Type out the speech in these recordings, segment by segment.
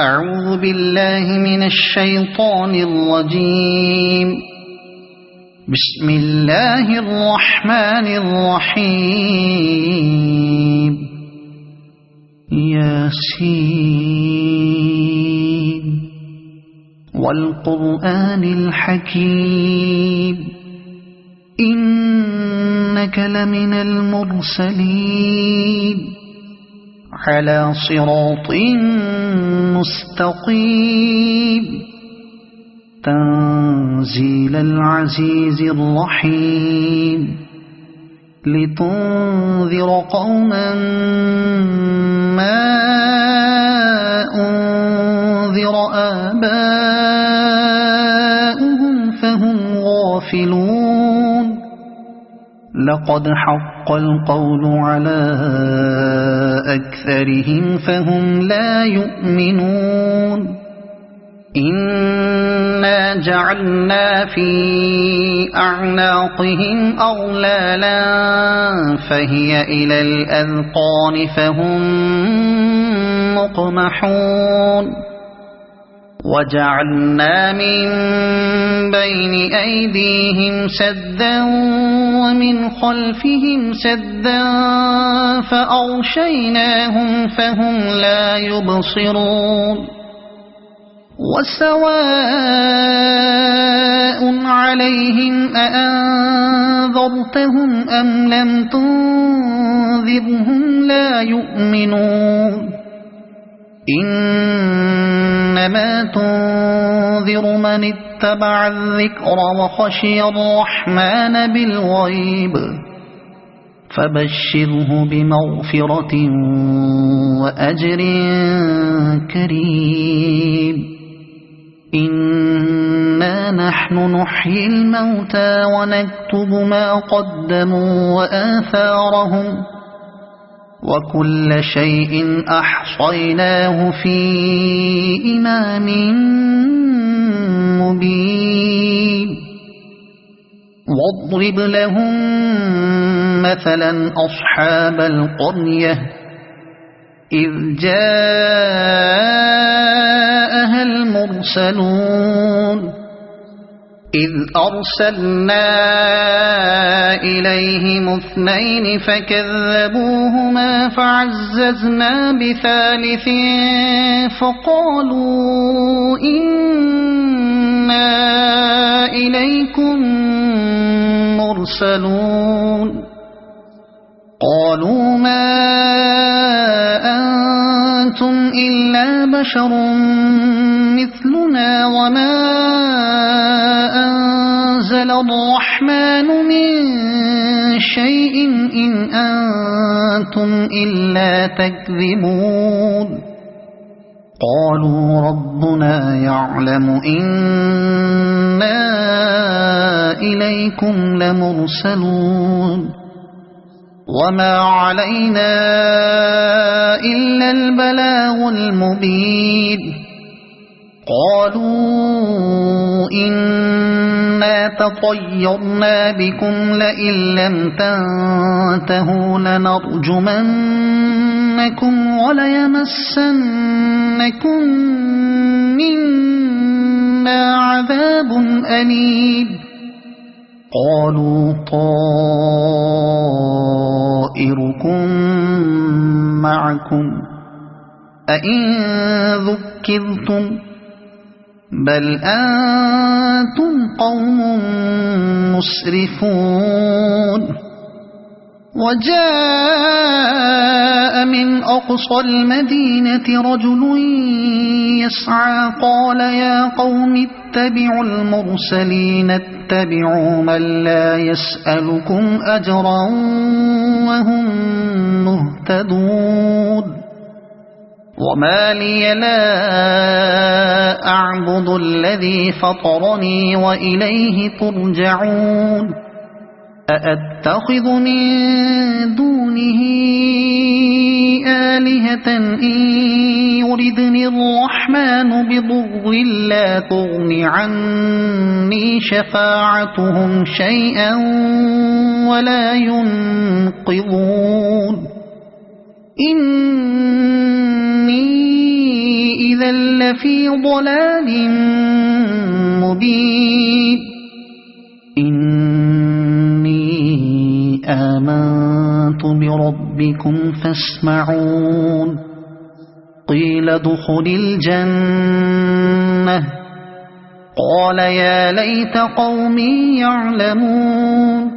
أعوذ بالله من الشيطان الرجيم. بسم الله الرحمن الرحيم. ياسين والقرآن الحكيم إنك لمن المرسلين على صراط مستقيم تنزيل العزيز الرحيم لتنذر قوما ما أنذر آباؤهم فهم غافلون. لقد حق القول على أكثرهم فهم لا يؤمنون. إنا جعلنا في أعناقهم أغلالا فهي إلى الأذقان فهم مقمحون. وجعلنا من بين أيديهم سدا ومن خلفهم سدا فأغشيناهم فهم لا يبصرون. وسواء عليهم أأنذرتهم أم لم تنذرهم لا يؤمنون. إنما تنذر من اتبع الذكر وخشي الرحمن بالغيب فبشره بمغفرة وأجر كريم. إنا نحن نحيي الموتى ونكتب ما قدموا وآثارهم وكل شيء أحصيناه في إمام مبين. واضرب لهم مثلا أصحاب القرية إذ جاءها المرسلون إذ أرسلنا إليهم اثنين فكذبوهما فعززنا بثالث فقالوا إنا إليكم مرسلون. قالوا ما أنتم إلا بشر مثلنا وما أنزل الرحمن من شيء إن أنتم إلا تكذبون. قالوا ربنا يعلم إنا إليكم لمرسلون وما علينا إلا البلاغ المبين. قالوا إنا تطيرنا بكم لئن لم تنتهوا لنرجمنكم وليمسنكم منا عذاب أليم. قالوا طائركم معكم أئن ذكرتم بل أنتم قوم مسرفون. وجاء من أقصى المدينة رجل يسعى قال يا قوم اتبعوا المرسلين اتبعوا من لا يسألكم أجرا وهم مهتدون. وما لي لا أعبد الذي فطرني وإليه ترجعون. أأتخذ من دونه آلهة إن يردني الرحمن بضر لا تغن عني شفاعتهم شيئا ولا ينقذون. إني إذا لفي ضلال مبين إني آمنت بربكم فاسمعون قيل ادخل الجنة قال يا ليت قومي يعلمون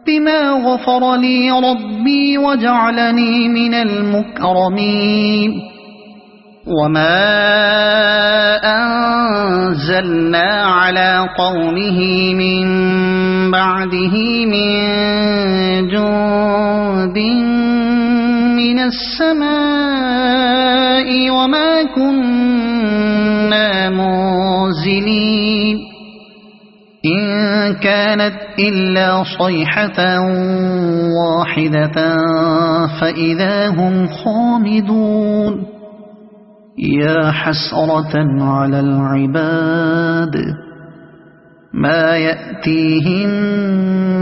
بما غفر لي ربي وجعلني من المكرمين وما أنزلنا على قومه من بعده من جند من السماء وما كنا منزلين إن كانت إلا صيحة واحدة فإذا هم خامدون يا حسرة على العباد ما يأتيهم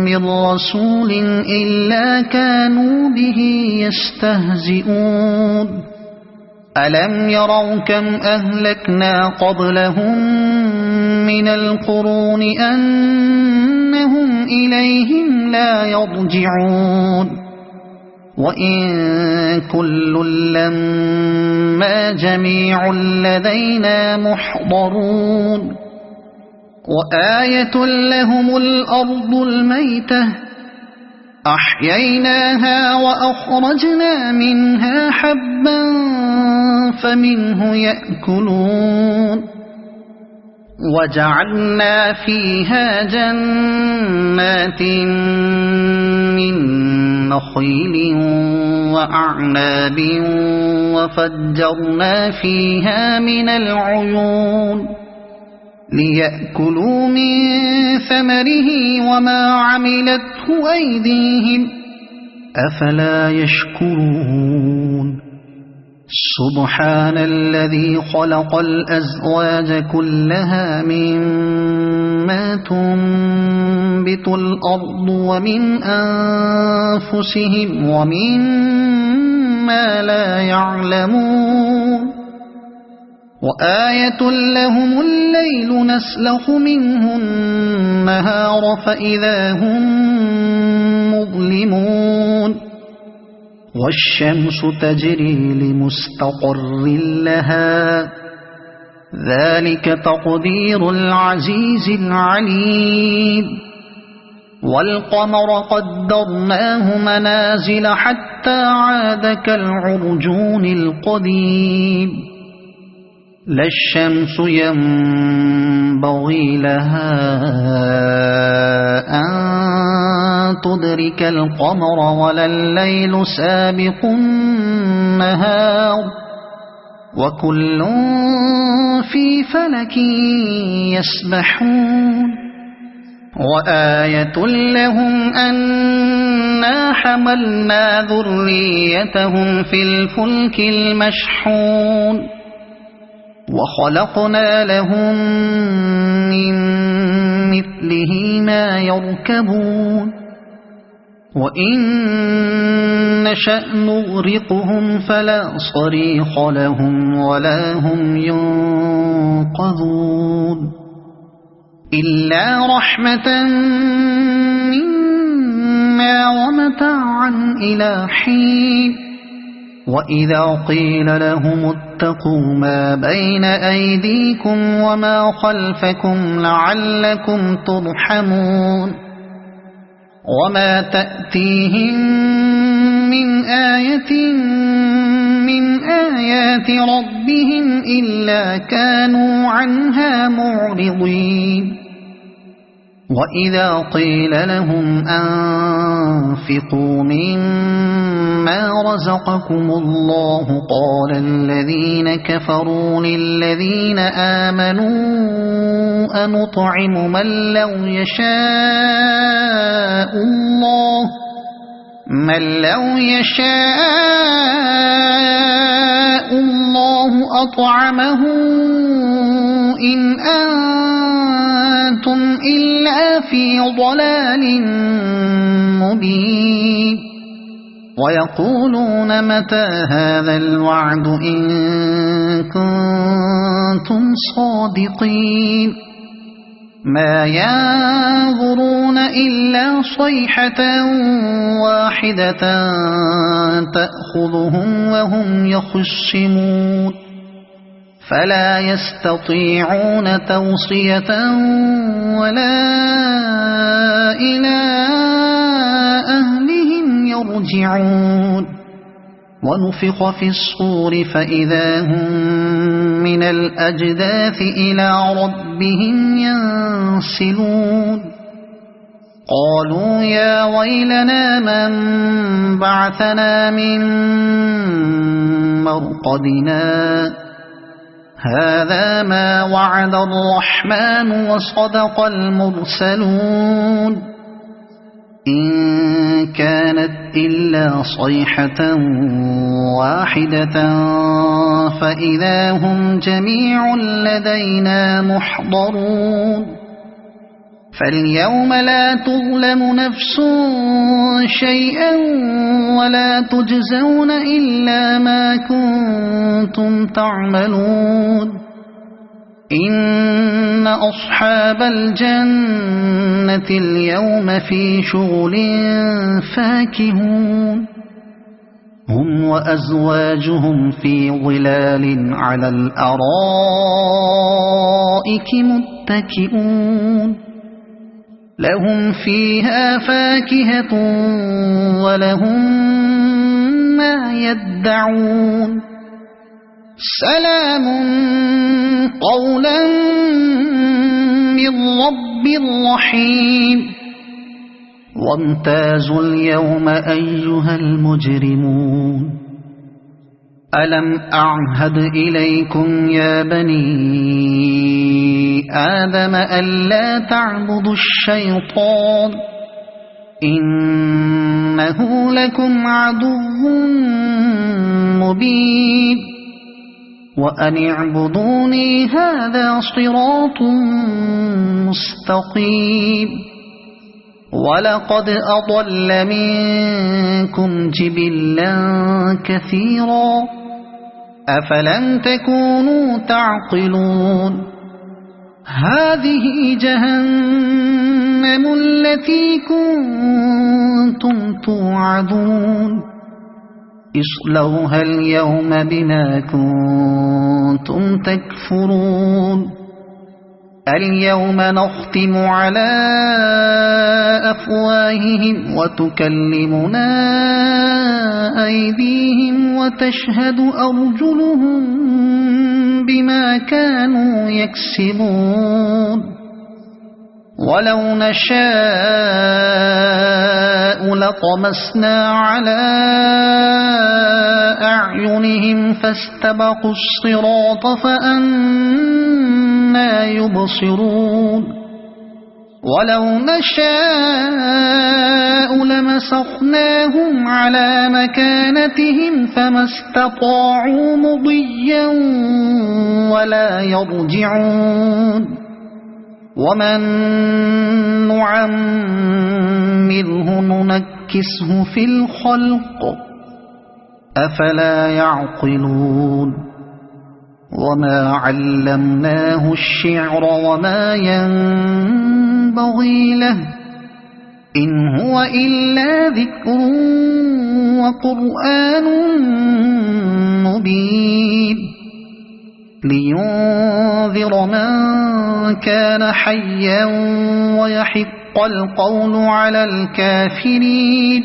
من رسول إلا كانوا به يستهزئون ألم يروا كم أهلكنا قبلهم من القرون أنهم إليهم لا يرجعون وإن كل لما جميع لدينا محضرون وآية لهم الأرض الميتة أحييناها وأخرجنا منها حبا فمنه يأكلون وجعلنا فيها جنات من نخيل وأعناب وفجرنا فيها من العيون ليأكلوا من ثمره وما عملته أيديهم أفلا يشكرون سبحان الذي خلق الأزواج كلها مما تنبت الأرض ومن أنفسهم ومما لا يعلمون وآية لهم الليل نسلخ منه النهار فإذا هم مظلمون والشمس تجري لمستقر لها ذلك تقدير العزيز العليم والقمر قدرناه منازل حتى عاد كالعرجون القديم لا الشمس ينبغي لها أن تدرك القمر ولا الليل سابق النهار وكل في فلك يسبحون وآية لهم أنا حملنا ذريتهم في الفلك المشحون وخلقنا لهم من مثله ما يركبون وإن نشأ نغرقهم فلا صريخ لهم ولا هم ينقذون إلا رحمة منا ومتاعا إلى حين وإذا قيل لهم اتقوا ما بين أيديكم وما خلفكم لعلكم ترحمون وما تأتيهم من آية من آيات ربهم إلا كانوا عنها معرضين وإذا قيل لهم أنفقوا مما رزقكم الله قال الذين كفروا للذين آمنوا أنطعم من لو يشاء الله أطعمه إن أنتم إلا في ضلال مبين ويقولون متى هذا الوعد إن كنتم صادقين ما ينظرون إلا صيحة واحدة تأخذهم وهم يخصمون فلا يستطيعون توصية ولا إلى أهلهم يرجعون ونفخ في الصور فإذا هم من الأجداث إلى ربهم ينسلون قالوا يا ويلنا من بعثنا من مرقدنا هذا ما وعد الرحمن وصدق المرسلون إن كانت إلا صيحة واحدة فإذا هم جميع لدينا محضرون فاليوم لا تظلم نفس شيئا ولا تجزون إلا ما كنتم تعملون إن أصحاب الجنة اليوم في شغل فاكهون هم وأزواجهم في ظلال على الأرائك متكئون لهم فيها فاكهة ولهم ما يدعون سلام قولا من رب رحيم وامتازوا اليوم أيها المجرمون ألم أعهد إليكم يا بني آدم ألا تعبدوا الشيطان إنه لكم عدو مبين وأن اعبدوني هذا صراط مستقيم ولقد أضل منكم جبلا كثيرا أفلم تكونوا تعقلون هذه جهنم التي كنتم توعدون اصلوها اليوم بما كنتم تكفرون اليوم نختم على أفواههم وتكلمنا أيديهم وتشهد أرجلهم بما كانوا يكسبون ولو نشاء لطمسنا على أعينهم فاستبقوا الصراط فأنى يبصرون ولو نشاء لمسخناهم على مكانتهم فما استطاعوا مضيا ولا يرجعون ومن نعمره ننكسه في الخلق أفلا يعقلون وما علمناه الشعر وما ينبغي له إن هو إلا ذكر وقرآن مبين لينذر من كان حيا ويحق القول على الكافرين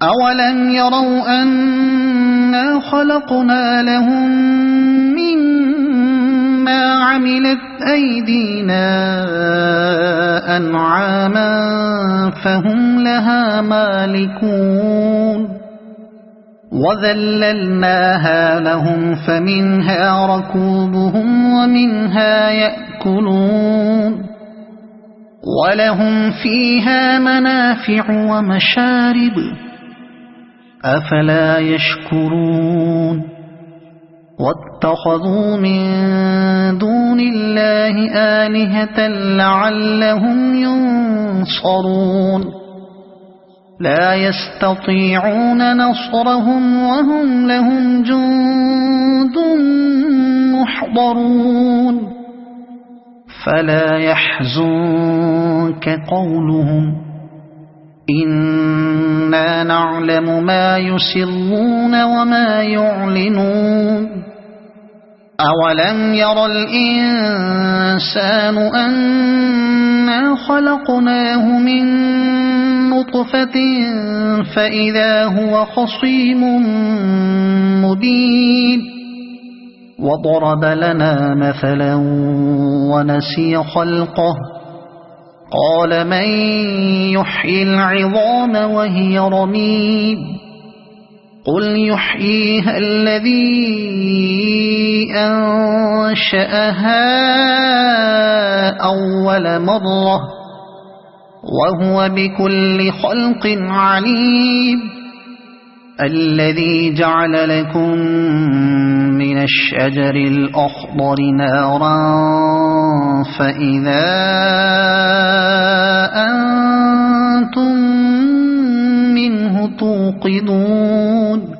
أولم يروا أنا خلقنا لهم مما عملت أيدينا أنعاما فهم لها مالكون وذللناها لهم فمنها ركوبهم ومنها يأكلون ولهم فيها منافع ومشارب أفلا يشكرون واتخذوا من دون الله آلهة لعلهم ينصرون لا يستطيعون نصرهم وهم لهم جند محضرون فلا يحزنك قولهم إنا نعلم ما يسرون وما يعلنون أولم ير الإنسان أنا خلقناه من نطفة فإذا هو خصيم مبين وضرب لنا مثلا ونسي خلقه قال من يحيي العظام وهي رميم قل يحييها الذي أنشأها أول مرة وهو بكل خلق عليم الذي جعل لكم من الشجر الأخضر نارا فإذا أنتم منه توقدون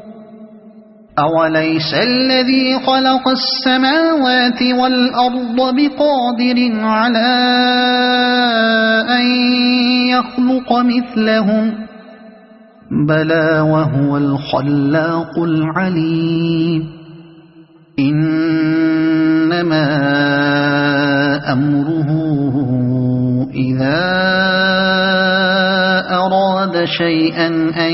أوليس الذي خلق السماوات والأرض بقادر على أن يخلق مثلهم بلى وهو الخلاق العليم إنما أمره إذا أراد شيئا أن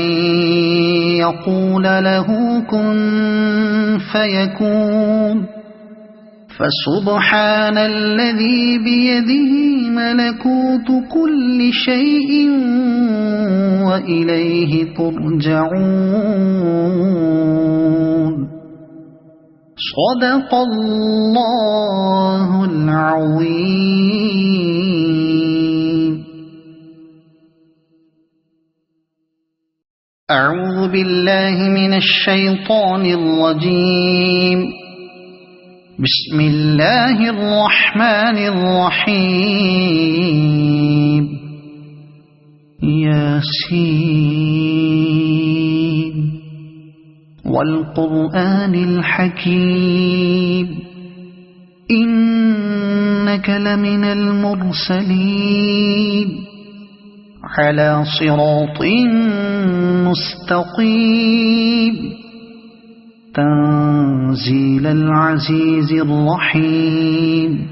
يقول له كن فيكون فسبحان الذي بيده ملكوت كل شيء وإليه ترجعون صدق الله العظيم. أعوذ بالله من الشيطان الرجيم. بسم الله الرحمن الرحيم. ياسين والقرآن الحكيم إنك لمن المرسلين على صراط مستقيم تنزيل العزيز الرحيم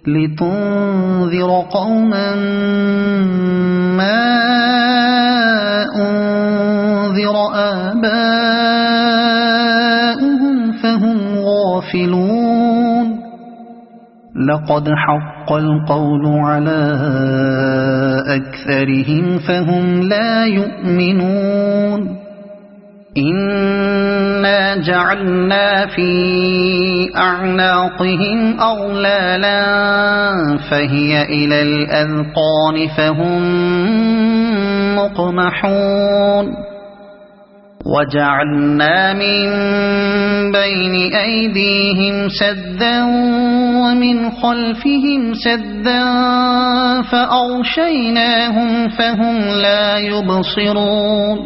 لتنذر قوما ما أنذر آباؤهم فهم غافلون لقد حق القول على أكثرهم فهم لا يؤمنون إنا جعلنا في أعناقهم أغلالا فهي إلى الأذقان فهم مقمحون وجعلنا من بين أيديهم سدا ومن خلفهم سدا فأغشيناهم فهم لا يبصرون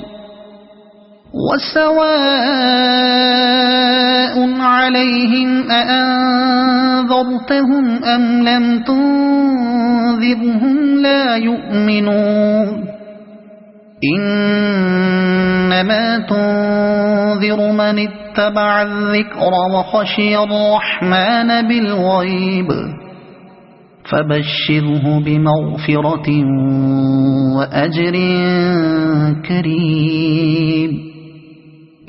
وسواء عليهم أأنذرتهم أم لم تنذرهم لا يؤمنون إنما تنذر من اتبع الذكر وخشي الرحمن بالغيب فبشره بمغفرة وأجر كريم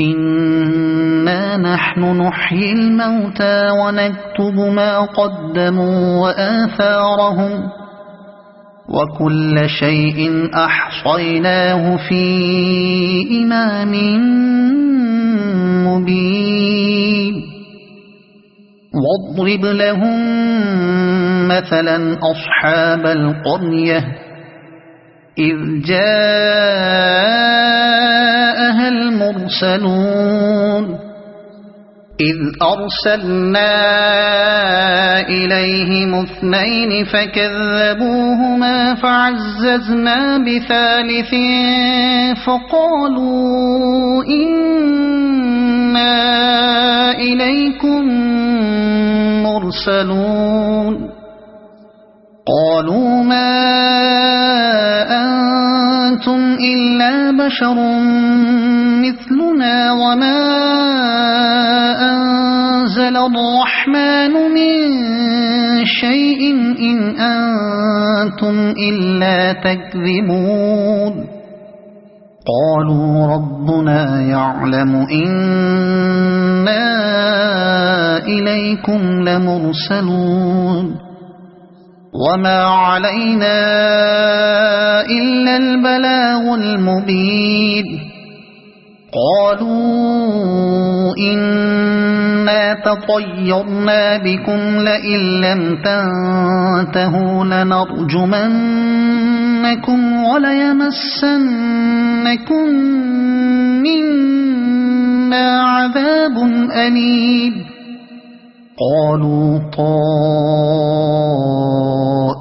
إنا نحن نحيي الموتى ونكتب ما قدموا وآثارهم وكل شيء أحصيناه في إمام مبين واضرب لهم مثلا أصحاب القرية إذ جاءها المرسلون إذ أرسلنا إليهم 2 فكذبوهما فعززنا بثالث فقالوا إنا إليكم مرسلون قالوا ما أنتم إلا بشر مثلنا وما أنزل الرحمن من شيء إن أنتم إلا تكذبون قالوا ربنا يعلم إنا إليكم لمرسلون وما علينا إلا البلاغ المبين قالوا إنا تطيرنا بكم لئن لم تنتهوا لنرجمنكم وليمسنكم منا عذاب أليم قالوا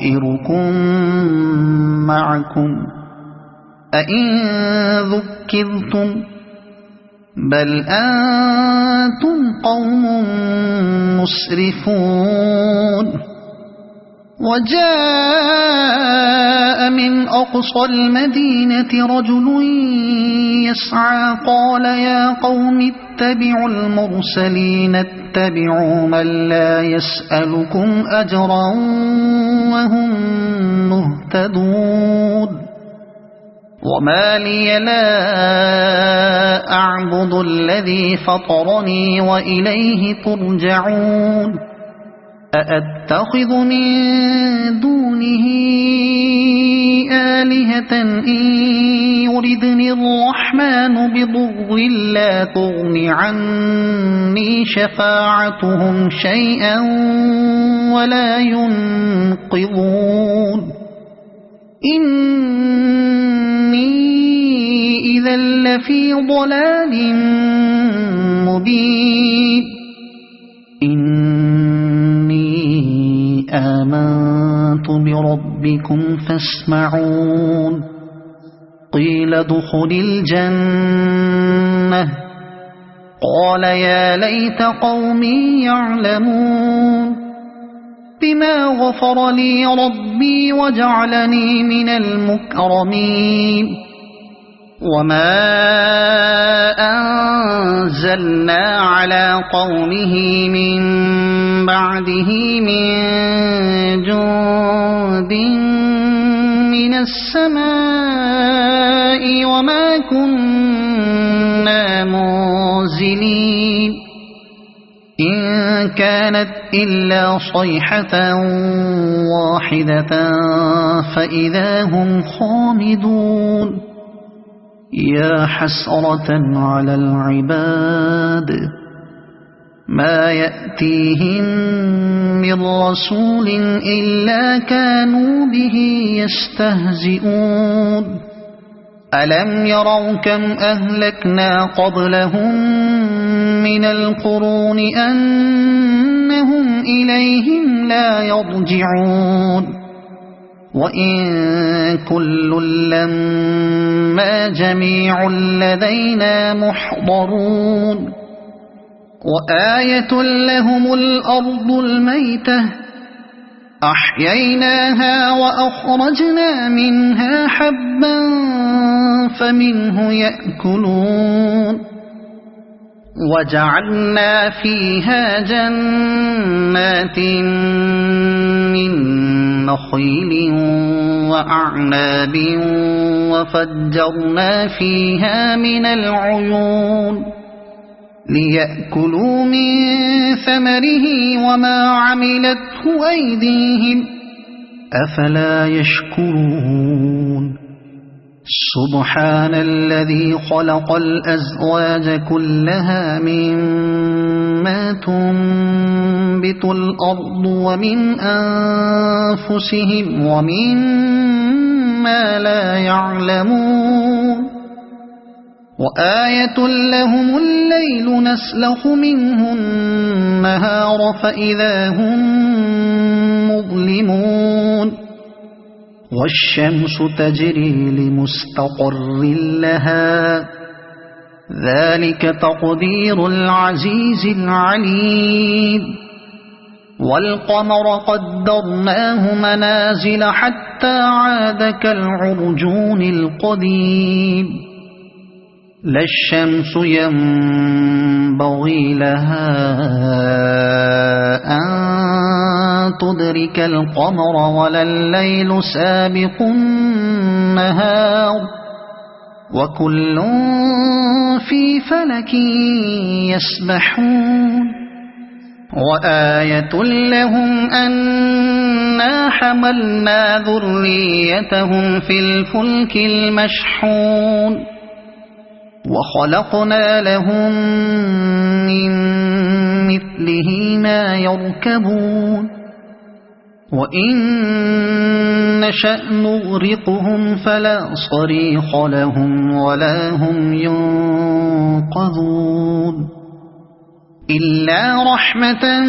طائركم معكم أئن ذكرتم بل أنتم قوم مسرفون وجاء من أقصى المدينة رجل يسعى قال يا قوم اتبعوا المرسلين اتبعوا من لا يسألكم أجرا وهم مهتدون وما لي لا أعبد الذي فطرني وإليه ترجعون أأتخذ من دونه آلهة إن يردني الرحمن بضر لا تغن عني شفاعتهم شيئا ولا ينقذون إني إذا لفي ضلال مبين إني آمنت بربكم فاسمعون قيل ادخل الجنة قال يا ليت قومي يعلمون بما غفر لي ربي وجعلني من المكرمين وما أنزلنا على قومه من بعده من جند من السماء وما كنا منزلين إن كانت إلا صيحة واحدة فإذا هم خامدون يا حسرة على العباد ما يأتيهم من رسول إلا كانوا به يستهزئون ألم يروا كم أهلكنا قبلهم من القرون أنهم إليهم لا يرجعون وإن كل لما جميع لدينا محضرون وآية لهم الأرض الميتة أحييناها وأخرجنا منها حبا فمنه يأكلون وجعلنا فيها جنات من نخيل وأعناب وفجرنا فيها من العيون ليأكلوا من ثمره وما عملته أيديهم أفلا يشكرون سبحان الذي خلق الأزواج كلها مما تنبت الأرض ومن أنفسهم ومما لا يعلمون وآية لهم الليل نسلخ منه النهار فإذا هم مظلمون والشمس تجري لمستقر لها ذلك تقدير العزيز العليم والقمر قدرناه منازل حتى عاد كالعرجون القديم لا الشمس ينبغي لها أن تدرك القمر ولا الليل سابق النهار وكل في فلك يسبحون وآية لهم أنا حملنا ذريتهم في الفلك المشحون وخلقنا لهم من مثله ما يركبون وإن نشأ نغرقهم فلا صريخ لهم ولا هم ينقذون إلا رحمة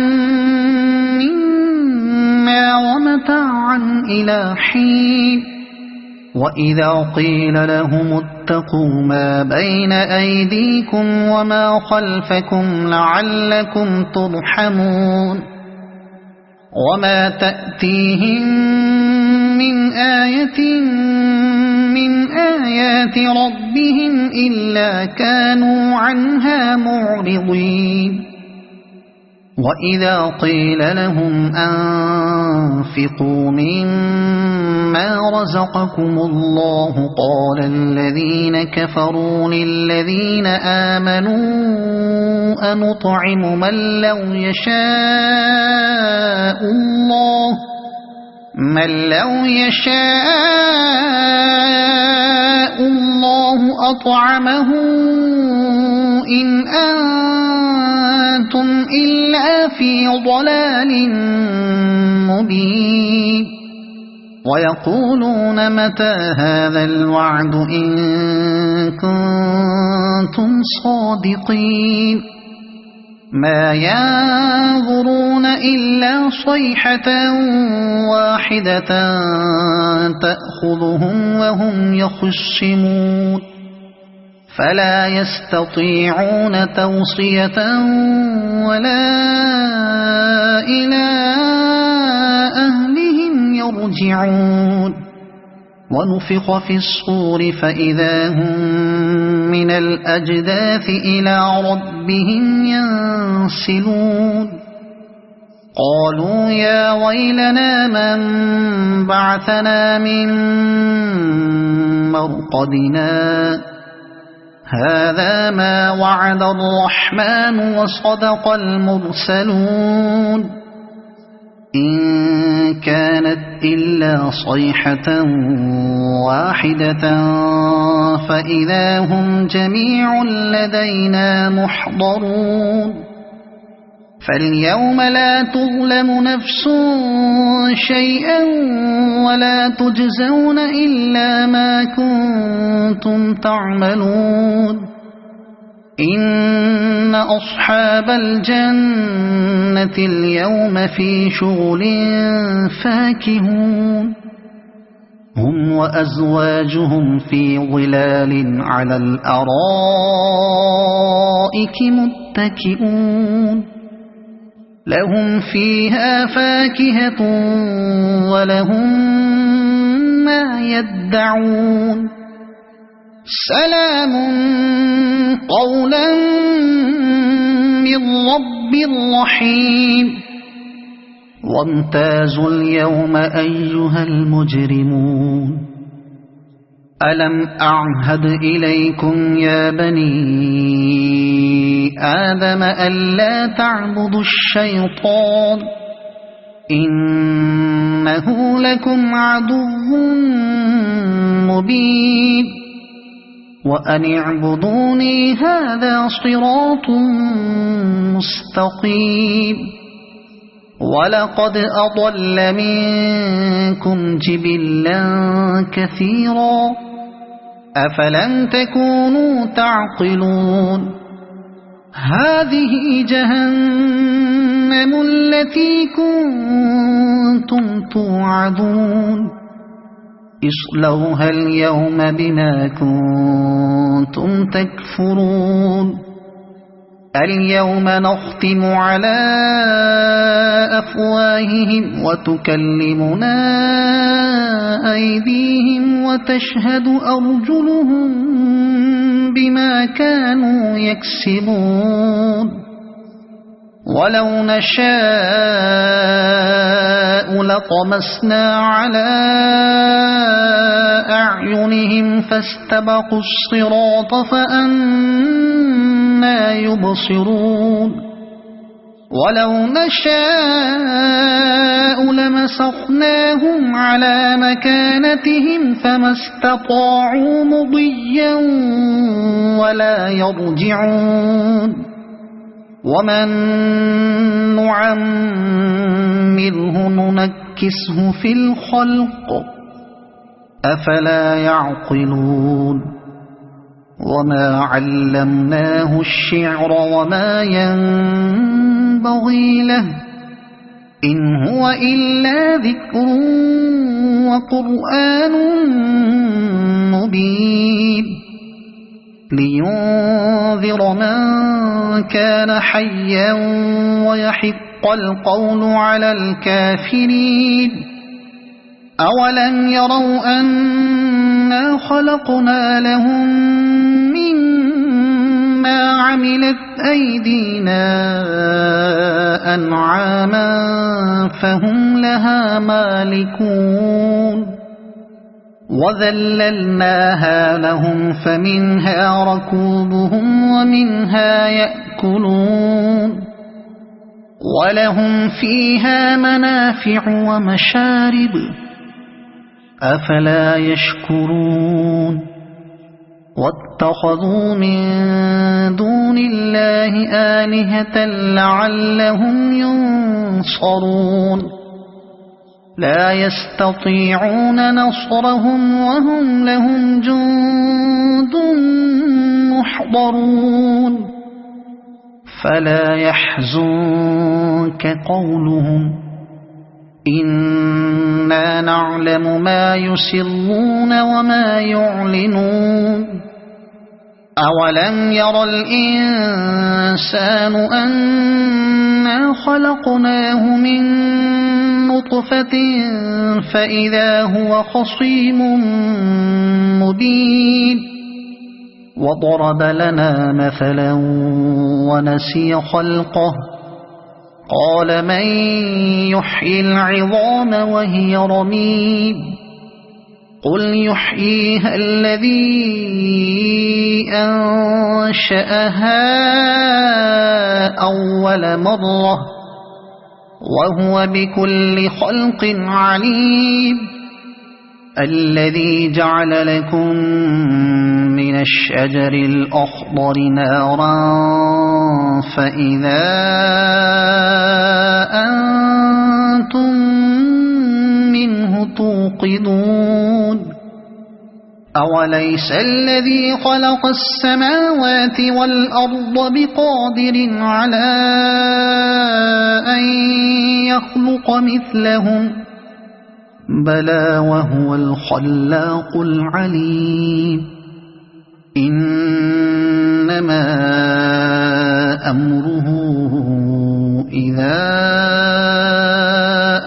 منا ومتاعا إلى حين وإذا قيل لهم اتقوا ما بين أيديكم وما خلفكم لعلكم ترحمون وما تأتيهم من آية من آيات ربهم إلا كانوا عنها معرضين وإذا قيل لهم أنفقوا مما رزقكم الله قال الذين كفروا للذين آمنوا أنطعم من لو يشاء الله أطعمه إن أنتم إلا في ضلال مبين ويقولون متى هذا الوعد إن كنتم صادقين ما ينظرون إلا صيحة واحدة تأخذهم وهم يخصمون فلا يستطيعون توصية ولا إلى أهلهم يرجعون ونفخ في الصور فإذا هم من الأجداث إلى ربهم ينسلون قالوا يا ويلنا من بعثنا من مرقدنا هذا ما وعد الرحمن وصدق المرسلون إن كانت إلا صيحة واحدة فإذا هم جميع لدينا محضرون فاليوم لا تظلم نفس شيئا ولا تجزون إلا ما كنتم تعملون إن أصحاب الجنة اليوم في شغل فاكهون هم وأزواجهم في ظلال على الأرائك متكئون لهم فيها فاكهة ولهم ما يدعون سلام قولا من رب رحيم وامتازوا اليوم أيها المجرمون ألم أعهد إليكم يا بني آدم ألا تعبدوا الشيطان إنه لكم عدو مبين وأن اعبدوني هذا صراط مستقيم ولقد أضل منكم جبلا كثيرا أفلم تكونوا تعقلون هذه جهنم التي كنتم توعدون اصلوها اليوم بما كنتم تكفرون اليوم نختم على أفواههم وتكلمنا أيديهم وتشهد أرجلهم بما كانوا يكسبون ولو نشاء لطمسنا على أعينهم فاستبقوا الصراط فأنى يبصرون ولو نشاء لمسخناهم على مكانتهم فما استطاعوا مضيا ولا يرجعون ومن نعمره ننكسه في الخلق أفلا يعقلون وما علمناه الشعر وما ينبغي له إن هو إلا ذكر وقرآن مبين لينذر من كان حيا ويحق القول على الكافرين أولم يروا أنا خلقنا لهم مما عملت أيدينا أنعاما فهم لها مالكون وذللناها لهم فمنها ركوبهم ومنها يأكلون ولهم فيها منافع ومشارب أفلا يشكرون واتخذوا من دون الله آلهة لعلهم ينصرون لا يستطيعون نصرهم وهم لهم جند محضرون فلا يحزنك قولهم إنا نعلم ما يسرون وما يعلنون أولم ير الإنسان أنا خلقناه من نطفة فإذا هو خصيم مبين وضرب لنا مثلا ونسي خلقه قال من يحيي العظام وهي رميم قل يحييها الذي أنشأها أول مرة وهو بكل خلق عليم الذي جعل لكم من الشجر الأخضر نارا فإذا أنتم منه توقدون أوليس الذي خلق السماوات والأرض بقادر على أن يخلق مثلهم بلى وهو الخلاق العليم إنما أمره إذا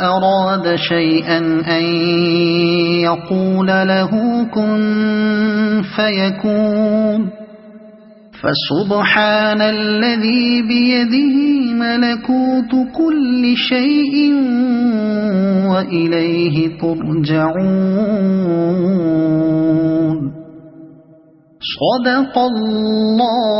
أراد شيئا أن يقول له كن فيكون فسبحان الذي بيده ملكوت كل شيء وإليه ترجعون صدق الله